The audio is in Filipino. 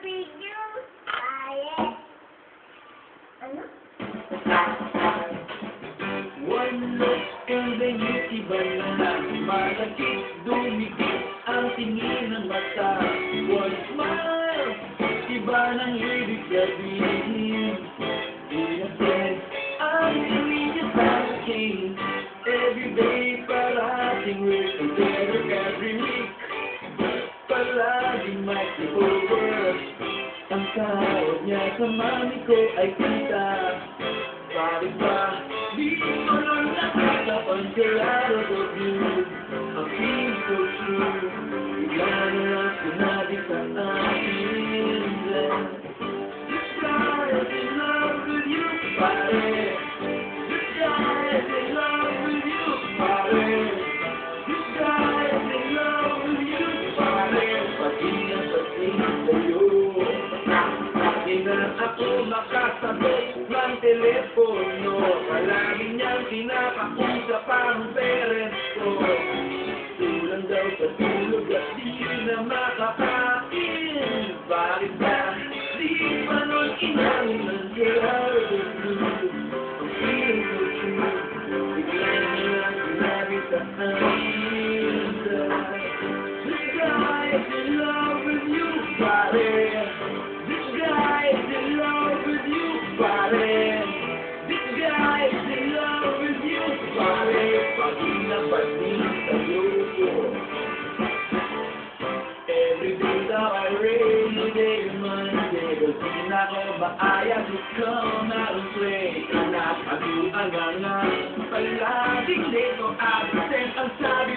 with you, pare. Ano? One look and then you iba na. Malagkit, dumikit ang tingin ng mata. One smile, iba ng ibig sabihin. In a sense, ang tingin sa akin. Every day, parating we're together every week. Palaging may over. Ang tawag niya sa mami ko ay kita. Bakit ba? Di ko lang nakakapansyado of you. Ang feeling so true. Bigla na lang sinabi sa akin. This guy is in love with you, pare. This guy is in love with you, pare. This guy is in love with you, pare. Pati na pati sa'yo. Di na ako makasagot ng telepono. Palagi niyang pinakausap ang parents ko. Tulang daw sa tulog at di na makakain. Bakit ba? Di pa nun inamin ng gerardo blue. Ang feeling so true. Bigla na lang sinabi sa akin. This guy is in love with you, pare. This guy is in love with you, pare. This guy is in love with you, pare. Pati na pati sa'yo. Every day daw ay rainy day, Monday. Kasi na ko maayag, ikaw na rin play. Napag-uanga nga, palaging late o absent ang sabi